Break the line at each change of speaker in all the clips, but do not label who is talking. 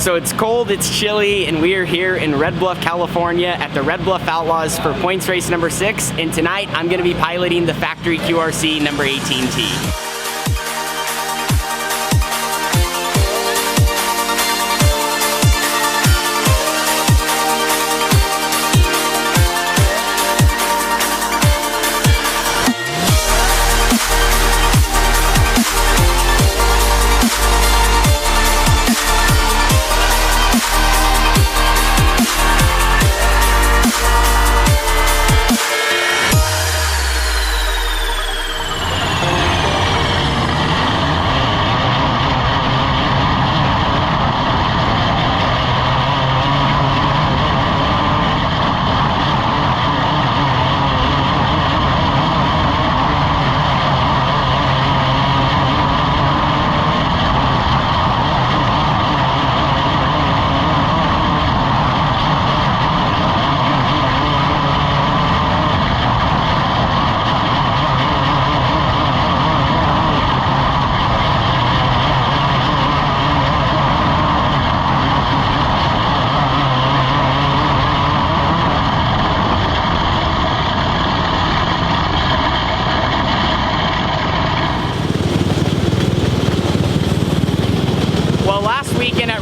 So it's cold, it's chilly, and we are here in Red Bluff, California at the Red Bluff Outlaws for points race number 6. And tonight I'm going to be piloting the factory QRC number 18T.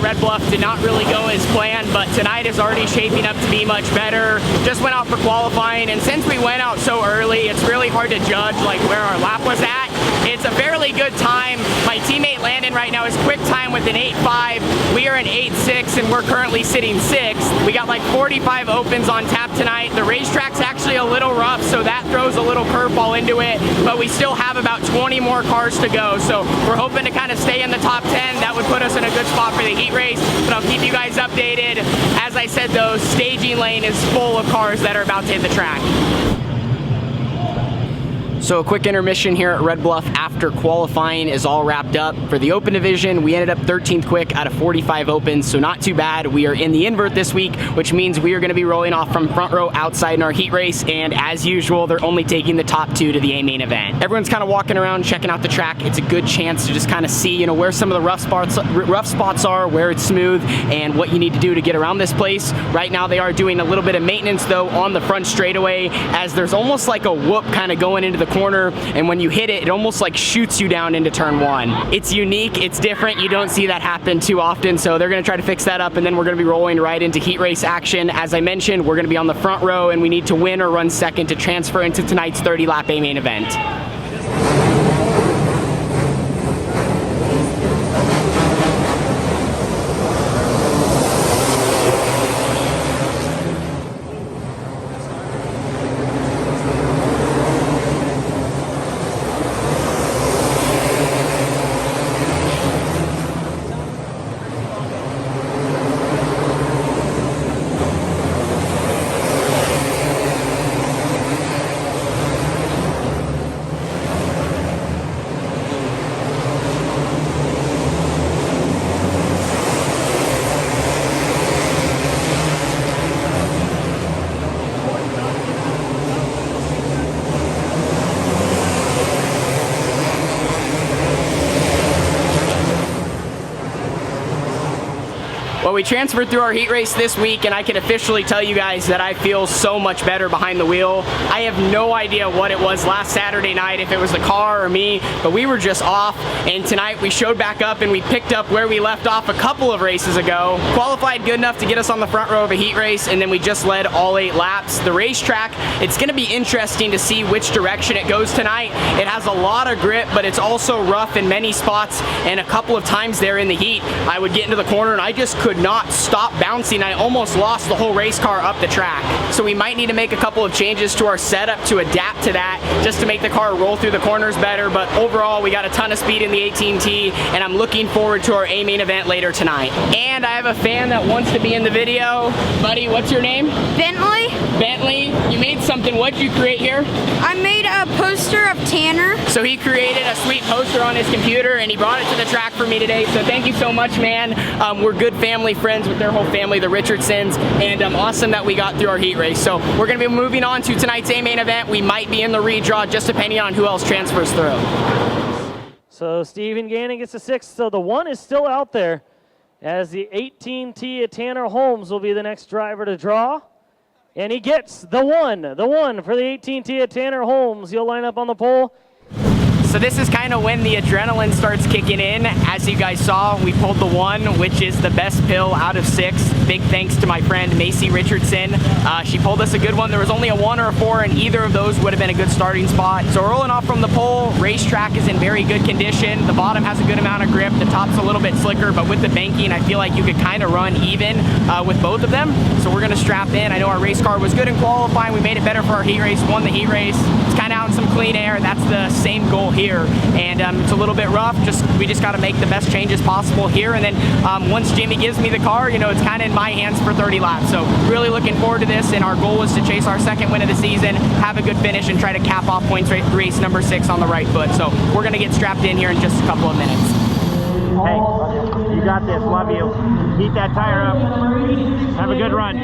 Red Bluff did not really go as planned, but tonight is already shaping up to be much better. Just went out for qualifying, and since we went out so early, it's really hard to judge like where our lap was at. It's a fairly good time. My teammate Landon right now is quick time with an 8.5. We are an 8.6 and we're currently sitting 6th. We got like 45 opens on tap tonight. The racetrack's actually a little rough, so that throws a little curveball into it, but we still have about 20 more cars to go. So we're hoping to kind of stay in the top 10. That would put us in a good spot for the heat race, but I'll keep you guys updated. As I said though, staging lane is full of cars that are about to hit the track. So a quick intermission here at Red Bluff after qualifying is all wrapped up. For the open division, we ended up 13th quick out of 45 opens, so not too bad. We are in the invert this week, which means we are going to be rolling off from front row outside in our heat race, and as usual, they're only taking the top 2 to the A main event. Everyone's kind of walking around, checking out the track. It's a good chance to just kind of see, you know, where some of the rough spots are, where it's smooth, and what you need to do to get around this place. Right now, they are doing a little bit of maintenance, though, on the front straightaway, as there's almost like a whoop kind of going into the corner, and when you hit it, it almost like shoots you down into turn 1. It's unique, it's different, you don't see that happen too often, so they're gonna try to fix that up, and then we're gonna be rolling right into heat race action. As I mentioned, we're gonna be on the front row, and we need to win or run second to transfer into tonight's 30-lap A main event. Well, we transferred through our heat race this week, and I can officially tell you guys that I feel so much better behind the wheel. I have no idea what it was last Saturday night, if it was the car or me, but we were just off, and tonight we showed back up and we picked up where we left off a couple of races ago. Qualified good enough to get us on the front row of a heat race, and then we just led all 8 laps. The racetrack, it's going to be interesting to see which direction it goes tonight. It has a lot of grip, but it's also rough in many spots, and a couple of times there in the heat, I would get into the corner and I just could not stop bouncing. I almost lost the whole race car up the track. So we might need to make a couple of changes to our setup to adapt to that, just to make the car roll through the corners better. But overall, we got a ton of speed in the 18T, and I'm looking forward to our A main event later tonight. And I have a fan that wants to be in the video. Buddy, what's your name?
Bentley.
Bentley, you made something. What'd you create here?
I made a poster of Tanner.
So he created a sweet poster on his computer, and he brought it to the track for me today. So thank you so much, man. We're good family friends with their whole family, the Richardsons, and awesome that we got through our heat race. So we're going to be moving on to tonight's A main event. We might be in the redraw, just depending on who else transfers through.
So Steven Gannon gets a 6, so the 1 is still out there. as the 18T of Tanner Holmes will be the next driver to draw. And he gets the one for the 18T of Tanner Holmes. He'll line up on the pole.
So this is kind of when the adrenaline starts kicking in. As you guys saw, we pulled the 1, which is the best pill out of 6. Big thanks to my friend Macy Richardson. She pulled us a good one. There was only a 1 or a 4, and either of those would have been a good starting spot. So rolling off from the pole, racetrack is in very good condition. The bottom has a good amount of grip. The top's a little bit slicker, but with the banking, I feel like you could kind of run even with both of them. So we're gonna strap in. I know our race car was good in qualifying. We made it better for our heat race, won the heat race. It's kind of out in some clean air. That's the same goal here. And it's a little bit rough. We just got to make the best changes possible here. And then once Jimmy gives me the car, you know, it's kind of in my hands for 30 laps. So really looking forward to this. And our goal is to chase our second win of the season, have a good finish, and try to cap off points race number 6 on the right foot. So we're going to get strapped in here in just a couple of minutes.
Hey, you got this. Love you. Heat that tire up. Have a good run.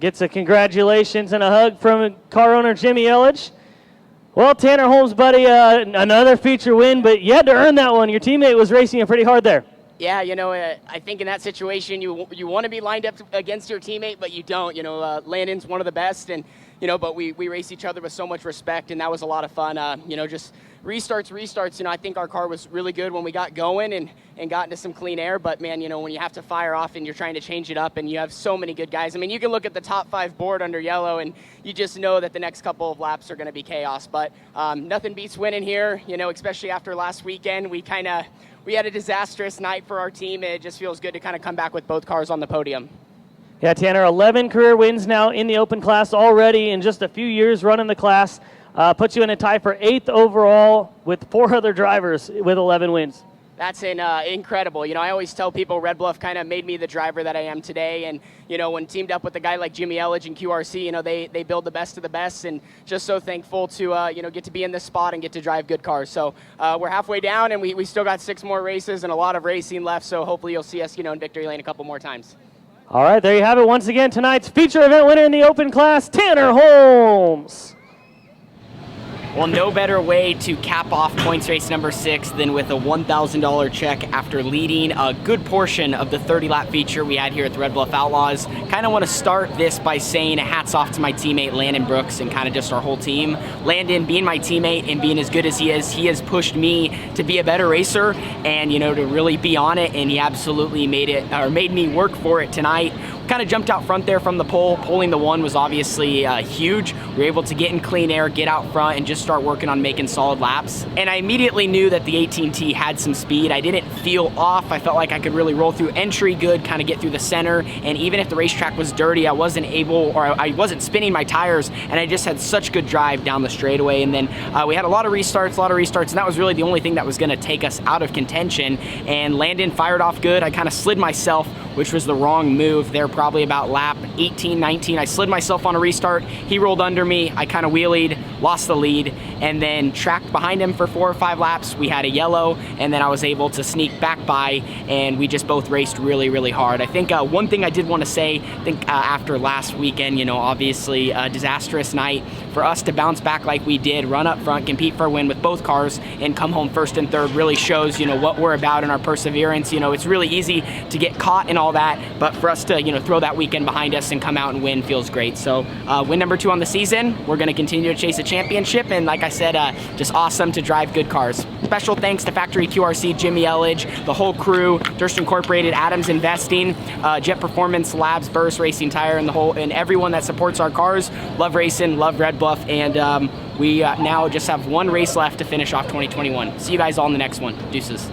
Gets a congratulations and a hug from car owner Jimmy Elledge. Well, Tanner Holmes, buddy, another feature win, but you had to earn that one. Your teammate was racing you pretty hard there.
Yeah, you know, I think in that situation you want to be lined up against your teammate, but you don't. You know, Landon's one of the best, and you know, but we race each other with so much respect, and that was a lot of fun. You know, just restarts. You know, I think our car was really good when we got going and got into some clean air. But man, you know, when you have to fire off and you're trying to change it up, and you have so many good guys. I mean, you can look at the top 5 board under yellow, and you just know that the next couple of laps are going to be chaos. But nothing beats winning here. You know, especially after last weekend, we had a disastrous night for our team. It just feels good to kind of come back with both cars on the podium.
Yeah, Tanner, 11 career wins now in the Open class already in just a few years running the class. Puts you in a tie for 8th overall with 4 other drivers with 11 wins.
That's incredible. You know, I always tell people Red Bluff kind of made me the driver that I am today. And, you know, when teamed up with a guy like Jimmy Elledge and QRC, you know, they build the best of the best. And just so thankful to, you know, get to be in this spot and get to drive good cars. So we're halfway down, and we still got 6 more races and a lot of racing left. So hopefully you'll see us, you know, in victory lane a couple more times.
All right, there you have it. Once again, tonight's feature event winner in the Open class, Tanner Holmes.
Well, no better way to cap off points race number 6 than with a $1,000 check after leading a good portion of the 30-lap feature we had here at the Red Bluff Outlaws. Kind of want to start this by saying hats off to my teammate Landon Brooks and kind of just our whole team. Landon, being my teammate and being as good as he has pushed me to be a better racer and, you know, to really be on it, and he absolutely made me work for it tonight. Kind of jumped out front there from the pole. Pulling the 1 was obviously huge. We were able to get in clean air, get out front, and just start working on making solid laps. And I immediately knew that the 18T had some speed. I didn't feel off. I felt like I could really roll through entry good, kind of get through the center. And even if the racetrack was dirty, I wasn't spinning my tires, and I just had such good drive down the straightaway. And then we had a lot of restarts, and that was really the only thing that was going to take us out of contention. And Landon fired off good. I kind of slid myself, which was the wrong move there, probably about lap 18, 19. I slid myself on a restart. He rolled under me. I kind of wheelied, lost the lead, and then tracked behind him for 4 or 5 laps. We had a yellow, and then I was able to sneak back by, and we just both raced really, really hard. I think one thing I did want to say, after last weekend, you know, obviously a disastrous night, for us to bounce back like we did, run up front, compete for a win with both cars, and come home 1st and 3rd really shows, you know, what we're about and our perseverance. You know, it's really easy to get caught in all that, but for us to, you know, throw that weekend behind us and come out and win feels great. So win number 2 on the season. We're going to continue to chase a championship, and like I said, just awesome to drive good cars. Special thanks to Factory QRC, Jimmy Elledge, the whole crew, Durst Incorporated, Adams Investing, Jet Performance Labs, Burris Racing Tire, and everyone that supports our cars. Love racing, love Red Bluff, and we now just have 1 race left to finish off 2021. See you guys all in the next one. Deuces.